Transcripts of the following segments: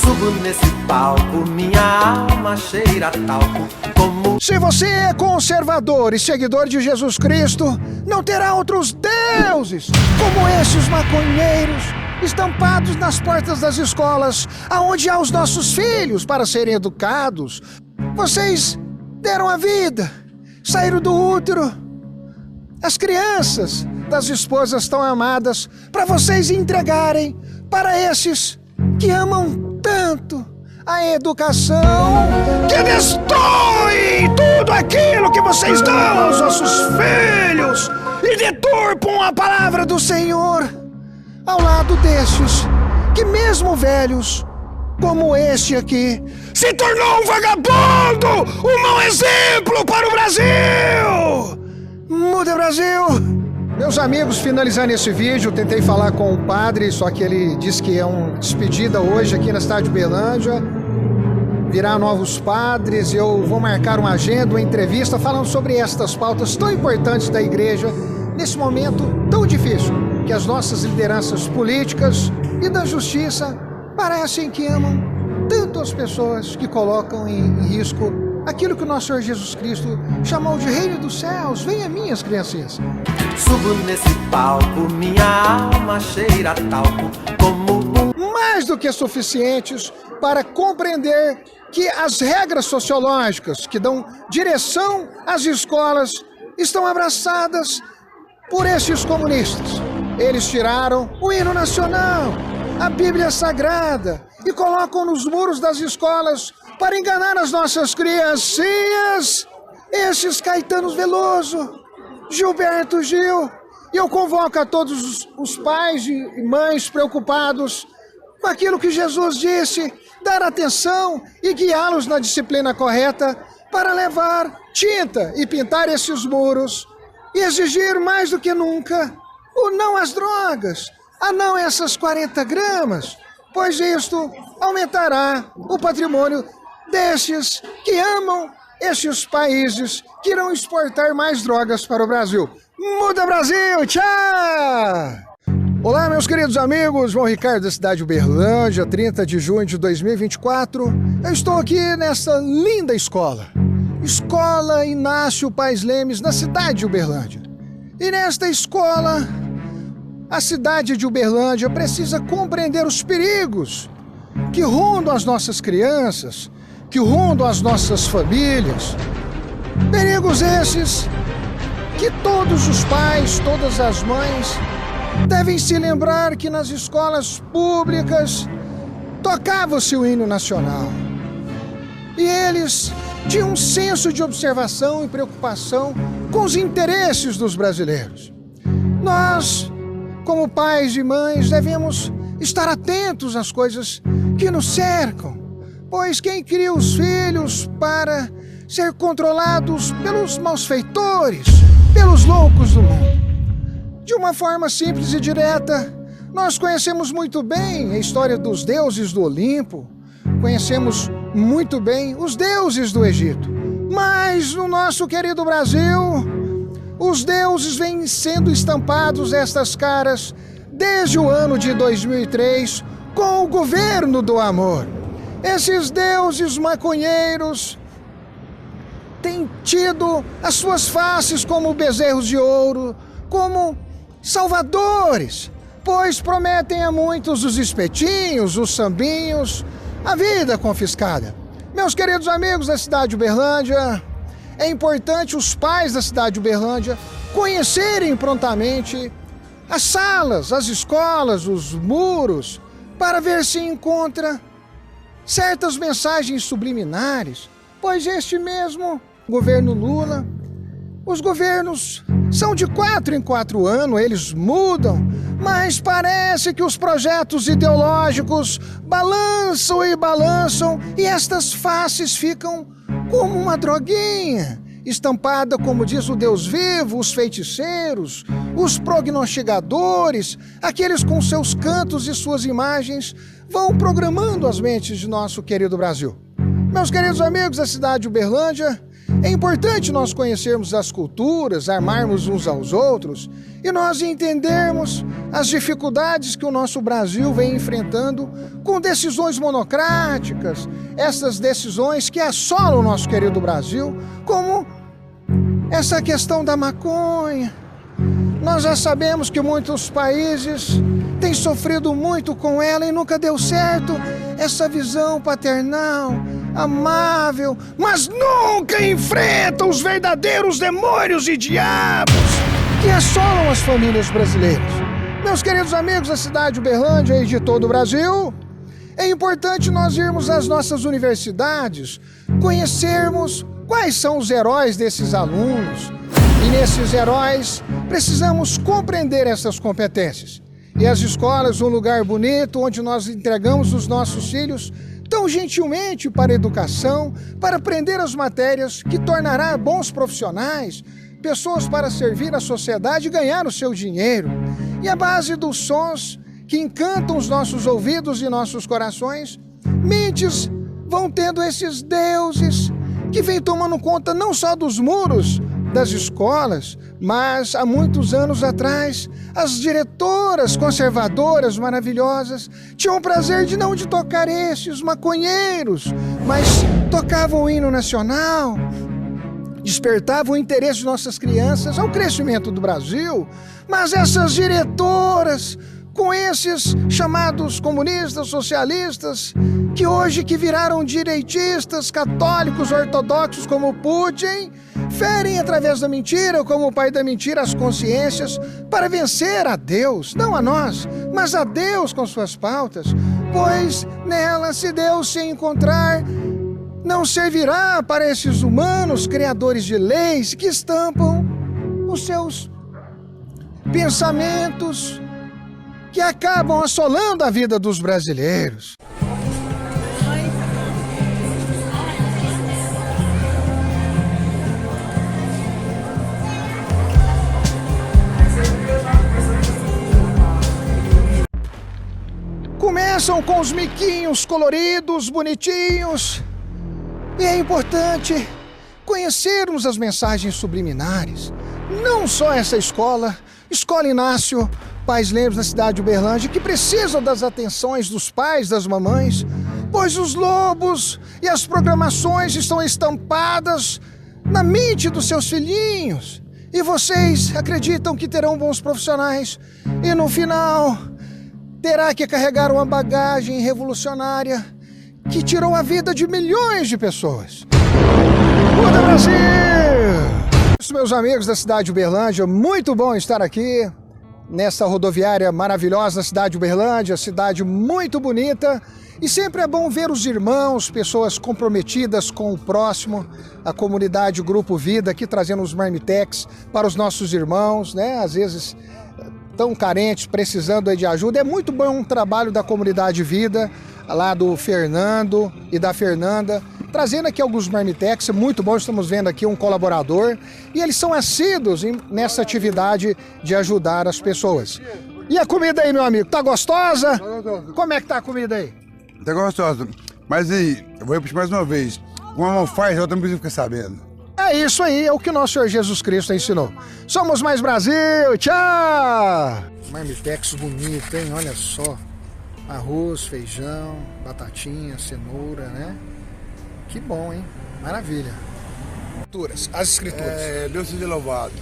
Subo nesse palco, minha alma cheira a talco como... Se você é conservador e seguidor de Jesus Cristo, não terá outros deuses como esses maconheiros estampados nas portas das escolas, aonde há os nossos filhos para serem educados. Vocês deram a vida, saíram do útero, as crianças das esposas tão amadas, para vocês entregarem para esses que amam tanto a educação, que destrói tudo aquilo que vocês dão aos nossos filhos e deturpam a palavra do Senhor, ao lado destes que, mesmo velhos, como este aqui, se tornou um vagabundo, um mau exemplo para o Brasil! Muda, Brasil! Meus amigos, finalizando esse vídeo, tentei falar com o padre, só que ele disse que é uma despedida hoje aqui na cidade de Uberlândia. Virá novos padres, eu vou marcar uma agenda, uma entrevista falando sobre estas pautas tão importantes da igreja, nesse momento tão difícil, que as nossas lideranças políticas e da justiça parecem que amam tanto as pessoas que colocam em risco aquilo que o nosso Senhor Jesus Cristo chamou de reino dos céus. Venha, minhas criancinhas. Subo nesse palco, minha alma cheira a talco como... Mais do que suficientes para compreender que as regras sociológicas que dão direção às escolas estão abraçadas por esses comunistas. Eles tiraram o hino nacional, a Bíblia Sagrada, e colocam nos muros das escolas para enganar as nossas criancinhas. Esses Caetano Veloso, Gilberto Gil. E eu convoco a todos os pais e mães preocupados com aquilo que Jesus disse, dar atenção e guiá-los na disciplina correta para levar tinta e pintar esses muros e exigir mais do que nunca o não às drogas, a não essas 40 gramas, pois isto aumentará o patrimônio destes que amam estes países que irão exportar mais drogas para o Brasil. Muda, Brasil! Tchau! Olá, meus queridos amigos, João Ricardo da cidade de Uberlândia, 30 de junho de 2024. Eu estou aqui nessa linda escola, Escola Inácio Paes Lemes, na cidade de Uberlândia. E nesta escola, a cidade de Uberlândia precisa compreender os perigos que rondam as nossas crianças, que rondam as nossas famílias. Perigos esses que todos os pais, todas as mães devem se lembrar que nas escolas públicas tocava-se o hino nacional. E eles tinham um senso de observação e preocupação com os interesses dos brasileiros. Nós, como pais e mães, devemos estar atentos às coisas que nos cercam, pois quem cria os filhos para ser controlados pelos malfeitores, pelos loucos do mundo? De uma forma simples e direta, nós conhecemos muito bem a história dos deuses do Olimpo, conhecemos muito bem os deuses do Egito, mas no nosso querido Brasil, os deuses vêm sendo estampados estas caras desde o ano de 2003 com o governo do amor. Esses deuses maconheiros têm tido as suas faces como bezerros de ouro, como salvadores, pois prometem a muitos os espetinhos, os sambinhos, a vida confiscada. Meus queridos amigos da cidade de Uberlândia, é importante os pais da cidade de Uberlândia conhecerem prontamente as salas, as escolas, os muros, para ver se encontra certas mensagens subliminares, pois este mesmo governo Lula, os governos são de 4 em 4 anos, eles mudam, mas parece que os projetos ideológicos balançam e balançam e estas faces ficam como uma droguinha, estampada, como diz o Deus vivo, os feiticeiros, os prognosticadores, aqueles com seus cantos e suas imagens, vão programando as mentes de nosso querido Brasil. Meus queridos amigos da cidade de Uberlândia, É importante nós conhecermos as culturas, armarmos uns aos outros e nós entendermos as dificuldades que o nosso Brasil vem enfrentando com decisões monocráticas, essas decisões que assolam o nosso querido Brasil, como essa questão da maconha. Nós já sabemos que muitos países têm sofrido muito com ela e nunca deu certo essa visão paternal, amável, mas nunca enfrenta os verdadeiros demônios e diabos que assolam as famílias brasileiras. Meus queridos amigos da cidade de Uberlândia e de todo o Brasil, é importante nós irmos às nossas universidades, conhecermos quais são os heróis desses alunos. E nesses heróis, precisamos compreender essas competências. E as escolas, um lugar bonito onde nós entregamos os nossos filhos tão gentilmente para a educação, para aprender as matérias que tornará bons profissionais, pessoas para servir a sociedade e ganhar o seu dinheiro. E a base dos sons que encantam os nossos ouvidos e nossos corações, mentes vão tendo esses deuses que vêm tomando conta não só dos muros das escolas, mas há muitos anos atrás, as diretoras conservadoras maravilhosas tinham o prazer de não de tocar esses maconheiros, mas tocavam o hino nacional, despertavam o interesse de nossas crianças ao crescimento do Brasil. Mas essas diretoras, com esses chamados comunistas, socialistas, que hoje que viraram direitistas, católicos, ortodoxos como Putin, ferem através da mentira, como o pai da mentira, as consciências, para vencer a Deus, não a nós, mas a Deus com suas pautas, pois nela, se Deus se encontrar, não servirá para esses humanos criadores de leis que estampam os seus pensamentos, que acabam assolando a vida dos brasileiros. Começam com os miquinhos coloridos, bonitinhos, e é importante conhecermos as mensagens subliminares. Não só essa escola Inácio Pais Lemos na cidade de Uberlândia, que precisam das atenções dos pais, das mamães, pois os lobos e as programações estão estampadas na mente dos seus filhinhos. E vocês acreditam que terão bons profissionais e no final terá que carregar uma bagagem revolucionária que tirou a vida de milhões de pessoas. Muda Brasil! Meus amigos da cidade de Uberlândia, muito bom estar aqui nessa rodoviária maravilhosa da cidade de Uberlândia, cidade muito bonita, e sempre é bom ver os irmãos, pessoas comprometidas com o próximo, a comunidade Grupo Vida aqui trazendo os marmitex para os nossos irmãos, né? Às vezes tão carentes, precisando aí de ajuda. É muito bom o trabalho da comunidade Vida, lá do Fernando e da Fernanda, trazendo aqui alguns marmitex, muito bom, estamos vendo aqui um colaborador, e eles são assíduos nessa atividade de ajudar as pessoas. E a comida aí, meu amigo, tá gostosa? Tá gostosa. Como é que tá a comida aí? Tá gostosa, mas aí, eu vou repetir mais uma vez, uma mão faz, a outra não precisa ficar sabendo. É isso aí, é o que o nosso Senhor Jesus Cristo ensinou. Somos Mais Brasil, tchau! Marmitex bonito, hein, olha só. Arroz, feijão, batatinha, cenoura, né? Que bom, hein? Maravilha. As escrituras. Deus seja louvado.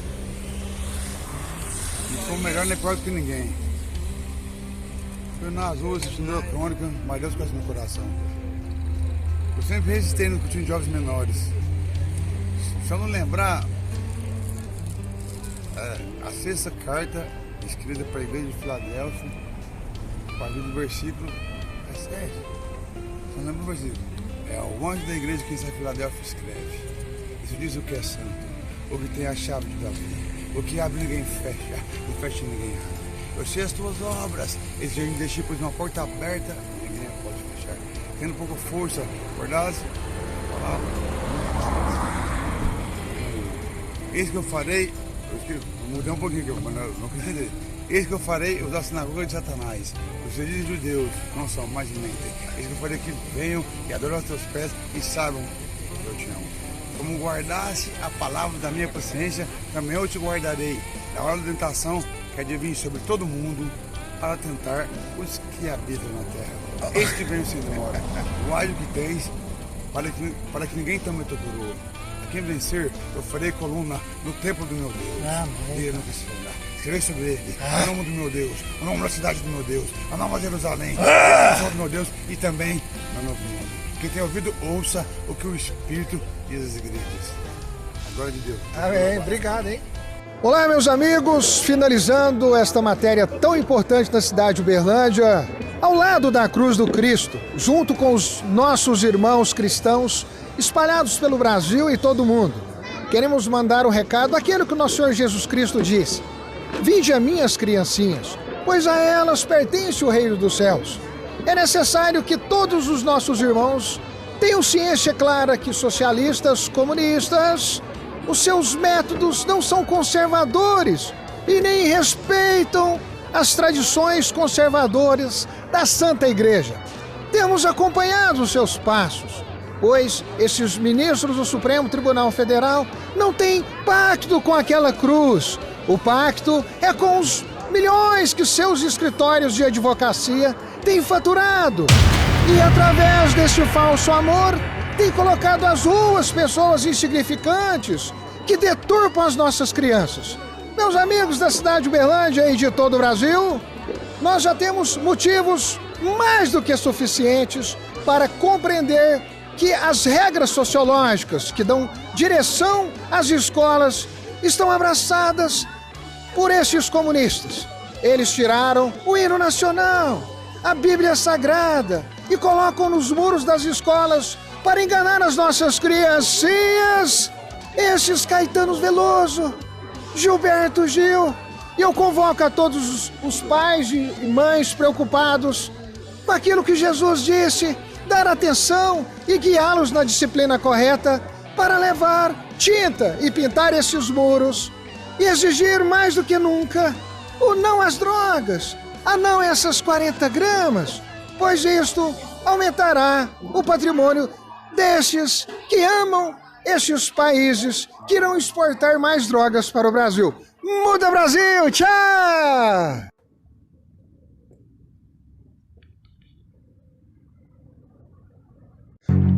Não sou melhor nem pior do que ninguém. Estou nas ruas assistindo a crônica, mas Deus conhece meu coração. Eu sempre resistei no curtinho de jovens menores. Se eu não lembrar, a sexta carta escrita para a igreja de Filadélfia, a partir do versículo 7. Você não lembra o versículo? É o anjo da igreja que está em Filadélfia escreve. Isso diz o que é santo, o que tem a chave de Davi, o que abre ninguém fecha, e fecha ninguém abre. Eu sei as tuas obras, esse jardim deixei por uma porta aberta, ninguém a pode fechar. Tendo pouca força, acordás, palavra. Eis que eu farei, eu mudei um pouquinho, mas não quis entender. Eis que eu farei os da sinagoga de Satanás, os judeus judeus, não são mais nem mentem. Eis que eu farei que venham e adoram aos teus pés e saibam que eu te amo. como guardasse a palavra da minha consciência, também eu te guardarei da hora da tentação que há de vir sobre todo mundo para tentar os que habitam na terra. Eis que venho sem demora. Guarde o que tens, para que ninguém tome teu coroa. A quem vencer, eu farei coluna no templo do meu Deus. E ele não precisa andar. Escrevei sobre ele, o nome do meu Deus, o nome da cidade do meu Deus, a nova Jerusalém, a nação do meu Deus e também no novo mundo. Quem tem ouvido, ouça o que o Espírito diz às igrejas. A glória de Deus. Amém. Obrigado, hein? Olá, meus amigos. Finalizando esta matéria tão importante na cidade de Uberlândia, ao lado da cruz do Cristo, junto com os nossos irmãos cristãos espalhados pelo Brasil e todo o mundo, queremos mandar um recado, aquele que o nosso Senhor Jesus Cristo disse: vinde a mim as criancinhas, pois a elas pertence o reino dos céus. É necessário que todos os nossos irmãos tenham ciência clara que socialistas, comunistas, os seus métodos não são conservadores e nem respeitam as tradições conservadoras da Santa Igreja. Temos acompanhado os seus passos, pois esses ministros do Supremo Tribunal Federal não têm pacto com aquela cruz. O pacto é com os milhões que seus escritórios de advocacia têm faturado. E através desse falso amor, tem colocado às ruas pessoas insignificantes que deturpam as nossas crianças. Meus amigos da cidade de Uberlândia e de todo o Brasil, nós já temos motivos mais do que suficientes para compreender que as regras sociológicas que dão direção às escolas estão abraçadas por estes comunistas. Eles tiraram o hino nacional, a Bíblia Sagrada e colocam nos muros das escolas para enganar as nossas criancinhas. Esses Caetano Veloso, Gilberto Gil. E eu convoco a todos os pais e mães preocupados com aquilo que Jesus disse, dar atenção e guiá-los na disciplina correta para levar tinta e pintar esses muros e exigir mais do que nunca o não às drogas, a não a essas 40 gramas, pois isto aumentará o patrimônio destes que amam estes países que irão exportar mais drogas para o Brasil. Muda Brasil! Tchau!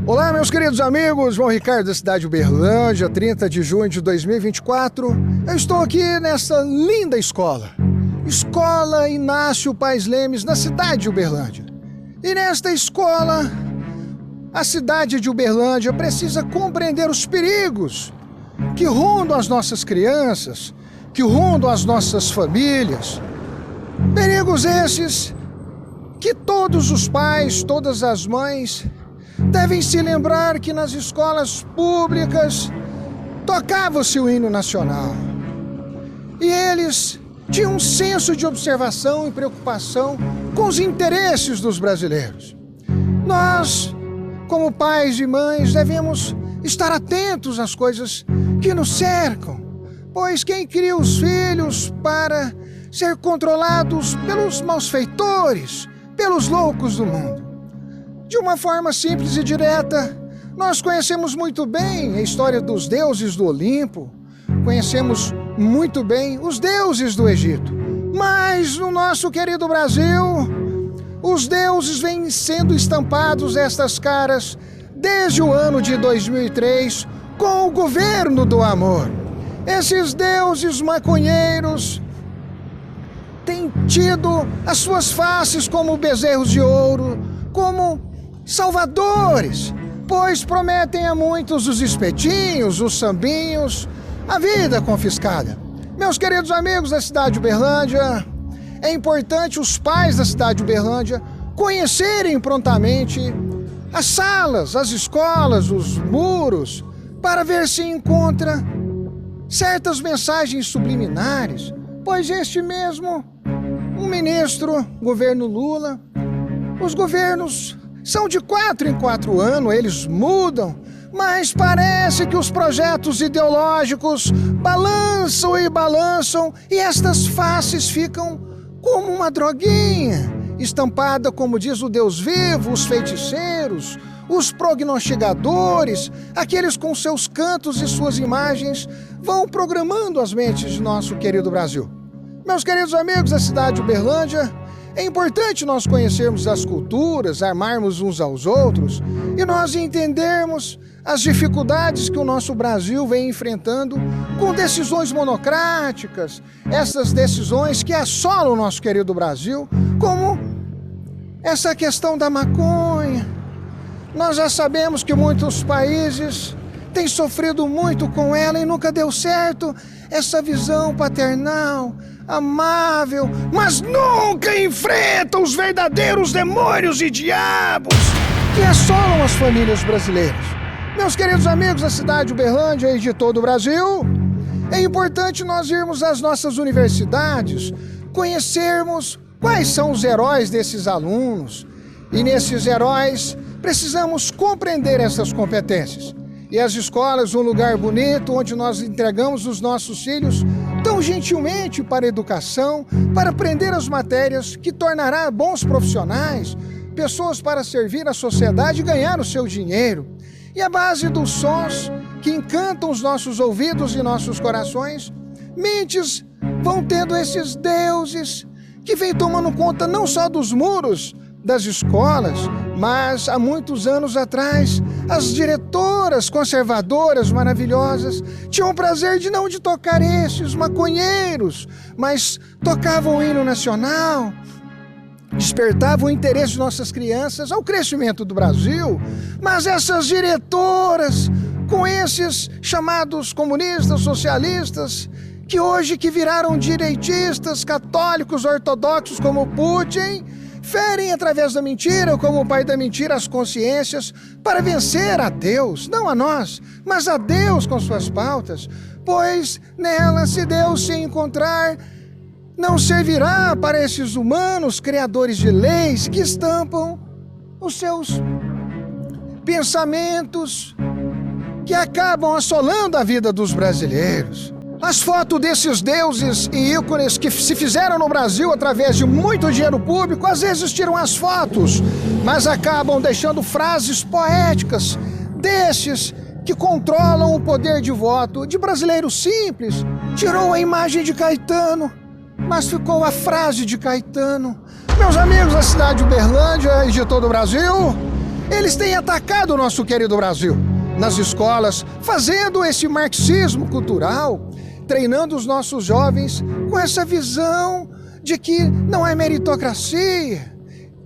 Olá, meus queridos amigos, João Ricardo da cidade de Uberlândia, 30 de junho de 2024. Eu estou aqui nessa linda escola, Escola Inácio Paes Lemes, na cidade de Uberlândia. E nesta escola, a cidade de Uberlândia precisa compreender os perigos que rondam as nossas crianças, que rondam as nossas famílias. Perigos esses que todos os pais, todas as mães devem se lembrar que nas escolas públicas tocava-se o hino nacional. E eles tinham um senso de observação e preocupação com os interesses dos brasileiros. Nós, como pais e mães, devemos estar atentos às coisas que nos cercam, pois quem cria os filhos para ser controlados pelos malfeitores, pelos loucos do mundo? De uma forma simples e direta, nós conhecemos muito bem a história dos deuses do Olimpo, conhecemos muito bem os deuses do Egito, mas no nosso querido Brasil, os deuses vêm sendo estampados estas caras desde o ano de 2003 com o governo do amor. Esses deuses maconheiros têm tido as suas faces como bezerros de ouro, como salvadores, pois prometem a muitos os espetinhos, os sambinhos, a vida confiscada. Meus queridos amigos da cidade de Uberlândia, é importante os pais da cidade de Uberlândia conhecerem prontamente as salas, as escolas, os muros, para ver se encontra certas mensagens subliminares, pois este mesmo, um ministro, governo Lula, os governos são de 4 em 4 anos, eles mudam, mas parece que os projetos ideológicos balançam e estas faces ficam como uma droguinha, estampada, como diz o Deus vivo, os feiticeiros, os prognosticadores, aqueles com seus cantos e suas imagens, vão programando as mentes de nosso querido Brasil. Meus queridos amigos da cidade de Uberlândia, é importante nós conhecermos as culturas, armarmos uns aos outros e nós entendermos as dificuldades que o nosso Brasil vem enfrentando com decisões monocráticas, essas decisões que assolam o nosso querido Brasil, como essa questão da maconha. Nós já sabemos que muitos países têm sofrido muito com ela e nunca deu certo essa visão paternal, amável, mas nunca enfrenta os verdadeiros demônios e diabos que assolam as famílias brasileiras. Meus queridos amigos da cidade de Uberlândia e de todo o Brasil, é importante nós irmos às nossas universidades, conhecermos quais são os heróis desses alunos, e nesses heróis precisamos compreender essas competências. E as escolas, um lugar bonito onde nós entregamos os nossos filhos tão gentilmente para a educação, para aprender as matérias que tornará bons profissionais, pessoas para servir à sociedade e ganhar o seu dinheiro. E a base dos sons que encantam os nossos ouvidos e nossos corações, mentes vão tendo esses deuses que vêm tomando conta não só dos muros das escolas, mas há muitos anos atrás, as diretoras conservadoras maravilhosas tinham o prazer de não de tocar esses maconheiros, mas tocavam o hino nacional, despertavam o interesse de nossas crianças ao crescimento do Brasil. Mas essas diretoras, com esses chamados comunistas, socialistas, que hoje que viraram direitistas, católicos, ortodoxos como Putin, ferem através da mentira, como o pai da mentira, as consciências, para vencer a Deus, não a nós, mas a Deus com suas pautas, pois nela, se Deus se encontrar, não servirá para esses humanos criadores de leis que estampam os seus pensamentos que acabam assolando a vida dos brasileiros. As fotos desses deuses e ícones que se fizeram no Brasil através de muito dinheiro público, às vezes tiram as fotos, mas acabam deixando frases poéticas desses que controlam o poder de voto de brasileiro simples. Tirou a imagem de Caetano, mas ficou a frase de Caetano. Meus amigos da cidade de Uberlândia e de todo o Brasil, eles têm atacado o nosso querido Brasil nas escolas, fazendo esse marxismo cultural, treinando os nossos jovens com essa visão de que não é meritocracia.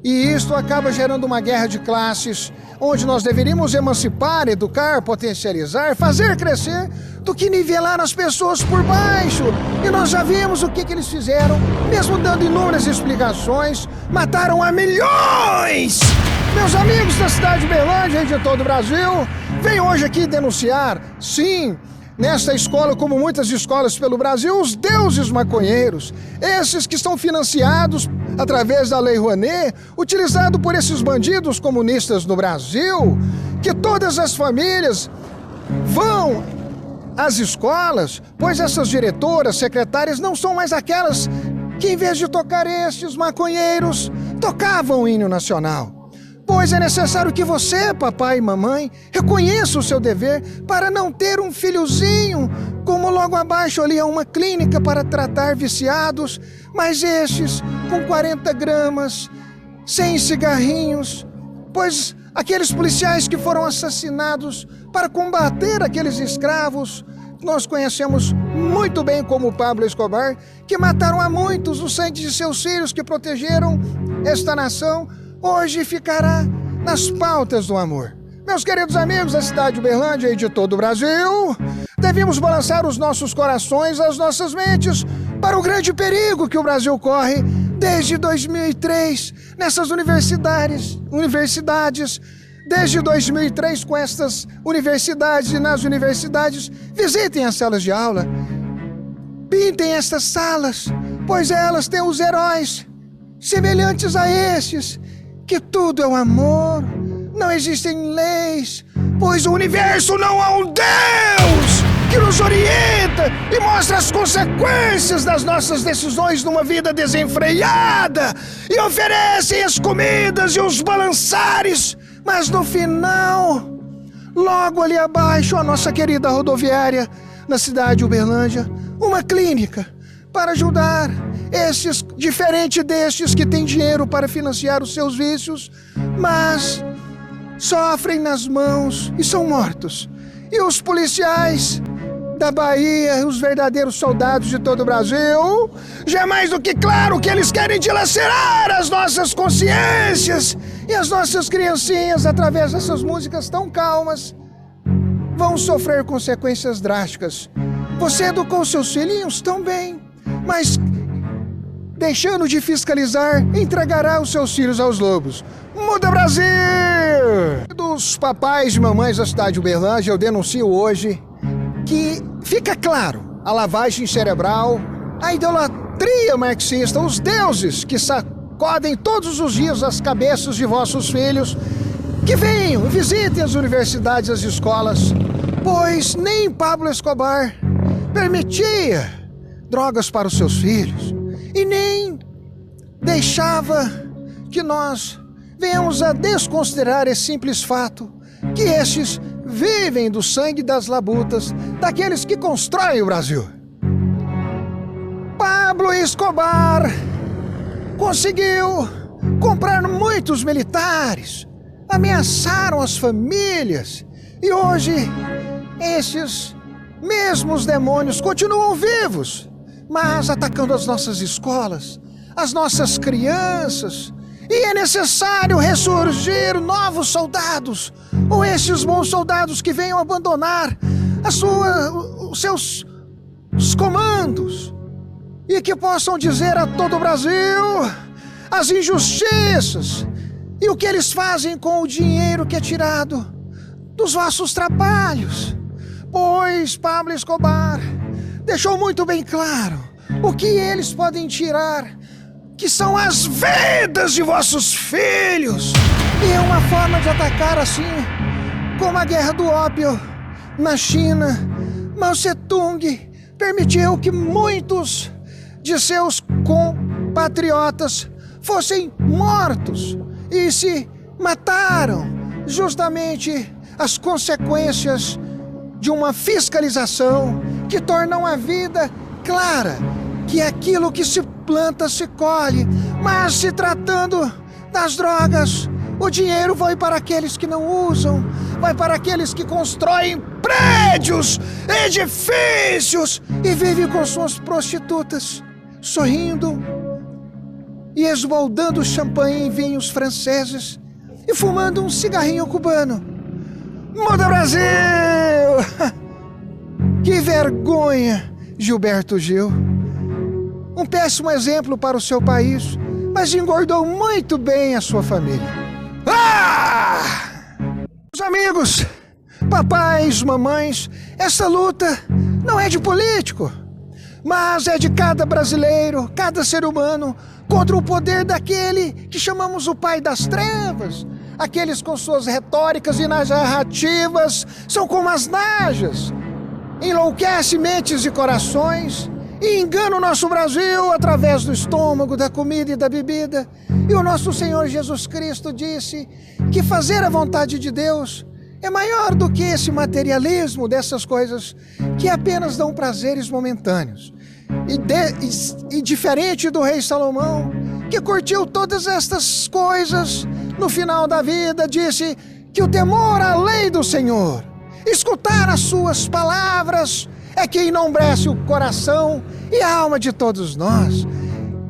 E isto acaba gerando uma guerra de classes, onde nós deveríamos emancipar, educar, potencializar, fazer crescer, do que nivelar as pessoas por baixo. E nós já vimos o que eles fizeram, mesmo dando inúmeras explicações, mataram a milhões! Meus amigos da cidade de Uberlândia e de todo o Brasil, venho hoje aqui denunciar, sim, nesta escola, como muitas escolas pelo Brasil, os deuses maconheiros, esses que estão financiados através da Lei Rouanet, utilizado por esses bandidos comunistas no Brasil, que todas as famílias vão às escolas, pois essas diretoras, secretárias não são mais aquelas que, em vez de tocar estes maconheiros, tocavam o hino nacional. Pois é necessário que você, papai e mamãe, reconheça o seu dever para não ter um filhozinho, como logo abaixo ali há uma clínica para tratar viciados, mas estes com 40 gramas, 100 cigarrinhos, pois aqueles policiais que foram assassinados para combater aqueles escravos, nós conhecemos muito bem como Pablo Escobar, que mataram a muitos, o sangue de seus filhos que protegeram esta nação, hoje ficará nas pautas do amor. Meus queridos amigos da cidade de Uberlândia e de todo o Brasil, devemos balançar os nossos corações, as nossas mentes, para o grande perigo que o Brasil corre desde 2003, nessas universidades, desde 2003 com estas universidades e nas universidades, visitem as salas de aula, pintem estas salas, pois elas têm os heróis semelhantes a estes, que tudo é o amor, não existem leis, pois o universo não há um Deus que nos orienta e mostra as consequências das nossas decisões numa vida desenfreada e oferecem as comidas e os balançares, Mas no final, logo ali abaixo, a nossa querida rodoviária, na cidade de Uberlândia, uma clínica para ajudar esses, diferente destes que têm dinheiro para financiar os seus vícios, mas sofrem nas mãos e são mortos. E os policiais da Bahia, os verdadeiros soldados de todo o Brasil, já é mais do que claro que eles querem dilacerar as nossas consciências, e as nossas criancinhas, através dessas músicas tão calmas, vão sofrer consequências drásticas. Você educou seus filhinhos tão bem, mas deixando de fiscalizar, entregará os seus filhos aos lobos. Muda Brasil! Dos papais e mamães da cidade de Uberlândia, eu denuncio hoje que fica claro a lavagem cerebral, a idolatria marxista, os deuses que sacodem todos os dias as cabeças de vossos filhos, que venham, visitem as universidades e as escolas, pois nem Pablo Escobar permitia drogas para os seus filhos e nem deixava que nós venhamos a desconsiderar esse simples fato que estes vivem do sangue das labutas daqueles que constroem o Brasil. Pablo Escobar conseguiu comprar muitos militares, ameaçaram as famílias e hoje esses mesmos demônios continuam vivos, mas atacando as nossas escolas, as nossas crianças. E é necessário ressurgir novos soldados, ou esses bons soldados que venham abandonar os seus comandos e que possam dizer a todo o Brasil as injustiças e o que eles fazem com o dinheiro que é tirado dos vossos trabalhos. Pois Pablo Escobar deixou muito bem claro o que eles podem tirar, que são as vidas de vossos filhos. E é uma forma de atacar assim, como a guerra do ópio na China. Mao Tse-tung permitiu que muitos de seus compatriotas fossem mortos e se mataram, justamente as consequências de uma fiscalização que tornam a vida clara, que aquilo que se planta se colhe, mas se tratando das drogas, o dinheiro vai para aqueles que não usam, vai para aqueles que constroem prédios, edifícios e vivem com suas prostitutas, sorrindo e esbaldando champanhe em vinhos franceses e fumando um cigarrinho cubano. Muda Brasil! Que vergonha, Gilberto Gil! Um péssimo exemplo para o seu país, mas engordou muito bem a sua família. Meus amigos, papais, mamães, essa luta não é de político, mas é de cada brasileiro, cada ser humano, contra o poder daquele que chamamos o pai das trevas. Aqueles com suas retóricas e narrativas são como as najas, enlouquece mentes e corações e engana o nosso Brasil através do estômago, da comida e da bebida. E o nosso Senhor Jesus Cristo disse que fazer a vontade de Deus é maior do que esse materialismo dessas coisas que apenas dão prazeres momentâneos. E diferente do rei Salomão, que curtiu todas estas coisas, no final da vida disse que o temor à lei do Senhor, escutar as suas palavras, é que enombrece o coração e a alma de todos nós.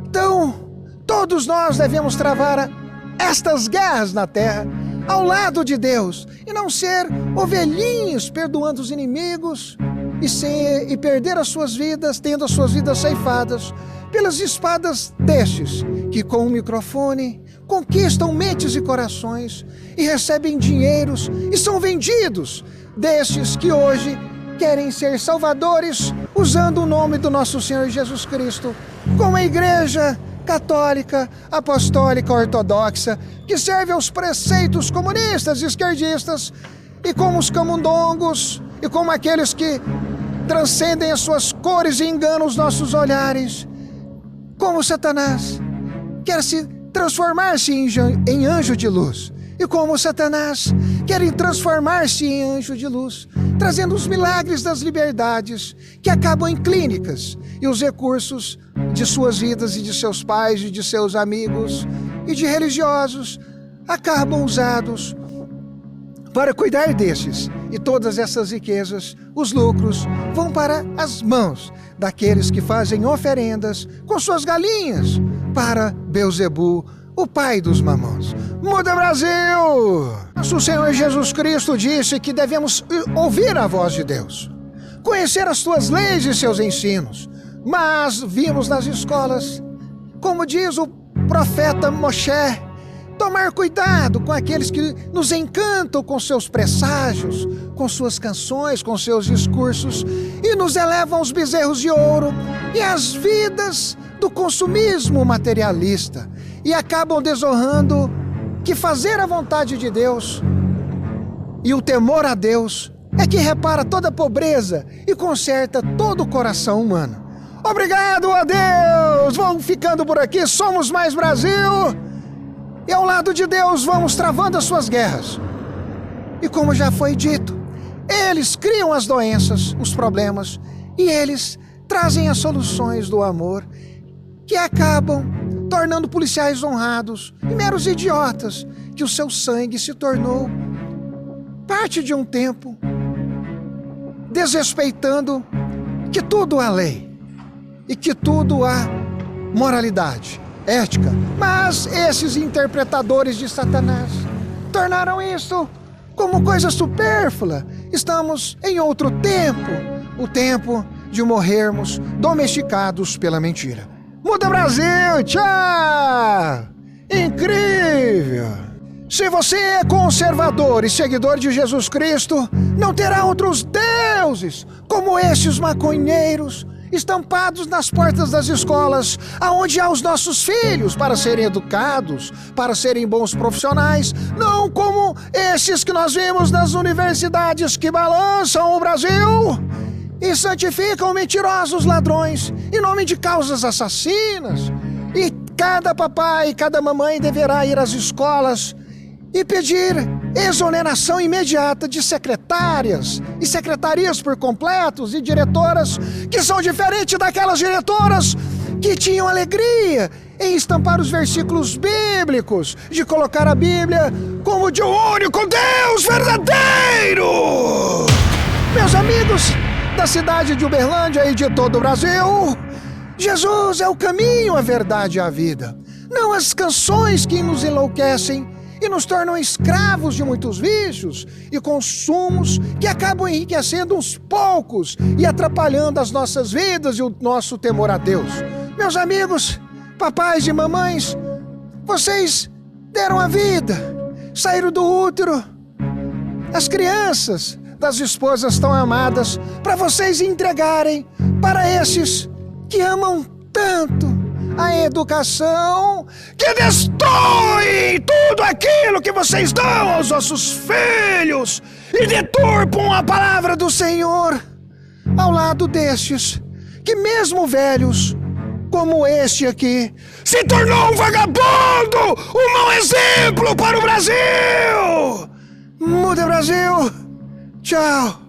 Então, todos nós devemos travar estas guerras na terra ao lado de Deus e não ser ovelhinhos perdoando os inimigos e perder as suas vidas, tendo as suas vidas ceifadas pelas espadas destes que com o microfone conquistam mentes e corações e recebem dinheiros e são vendidos, destes que hoje querem ser salvadores usando o nome do nosso Senhor Jesus Cristo, como a Igreja Católica, Apostólica, Ortodoxa, que serve aos preceitos comunistas e esquerdistas, e como os camundongos, e como aqueles que transcendem as suas cores e enganam os nossos olhares, como Satanás quer se transformar-se em anjo de luz. e como Satanás querem transformar-se em anjo de luz, trazendo os milagres das liberdades que acabam em clínicas e os recursos de suas vidas e de seus pais e de seus amigos e de religiosos acabam usados para cuidar destes, e todas essas riquezas, os lucros, vão para as mãos daqueles que fazem oferendas com suas galinhas para Belzebu, o pai dos mamãos. Muda Brasil! Nosso Senhor Jesus Cristo disse que devemos ouvir a voz de Deus, conhecer as suas leis e seus ensinos, mas vimos nas escolas, como diz o profeta Moshe, tomar cuidado com aqueles que nos encantam com seus presságios, com suas canções, com seus discursos e nos elevam aos bezerros de ouro e às vidas do consumismo materialista e acabam desonrando que fazer a vontade de Deus e o temor a Deus é que repara toda a pobreza e conserta todo o coração humano. Obrigado a Deus! Vamos ficando por aqui, somos mais Brasil! E ao lado de Deus vamos travando as suas guerras. E como já foi dito, eles criam as doenças, os problemas, e eles trazem as soluções do amor, que acabam tornando policiais honrados e meros idiotas, que o seu sangue se tornou parte de um tempo, desrespeitando que tudo há lei e que tudo há moralidade, ética, mas esses interpretadores de Satanás tornaram isso como coisa supérflua. Estamos em outro tempo, o tempo de morrermos domesticados pela mentira. Muda Brasil, tchau! Incrível! Se você é conservador e seguidor de Jesus Cristo, não terá outros deuses como esses maconheiros estampados nas portas das escolas, aonde há os nossos filhos para serem educados, para serem bons profissionais, não como esses que nós vimos nas universidades que balançam o Brasil e santificam mentirosos ladrões em nome de causas assassinas. E cada papai e cada mamãe deverá ir às escolas e pedir exoneração imediata de secretárias e secretarias por completos e diretoras que são diferentes daquelas diretoras que tinham alegria em estampar os versículos bíblicos, de colocar a Bíblia como de um único Deus verdadeiro. Meus amigos da cidade de Uberlândia e de todo o Brasil, Jesus é o caminho, a verdade e a vida, não as canções que nos enlouquecem e nos tornam escravos de muitos vícios e consumos que acabam enriquecendo uns poucos e atrapalhando as nossas vidas e o nosso temor a Deus. Meus amigos, papais e mamães, vocês deram a vida, saíram do útero, as crianças das esposas tão amadas, para vocês entregarem para esses que amam tanto a educação, que destrói tudo aquilo que vocês dão aos nossos filhos e deturpam a palavra do Senhor, ao lado destes que mesmo velhos, como este aqui, se tornou um vagabundo, um mau exemplo para o Brasil. Muda Brasil, tchau.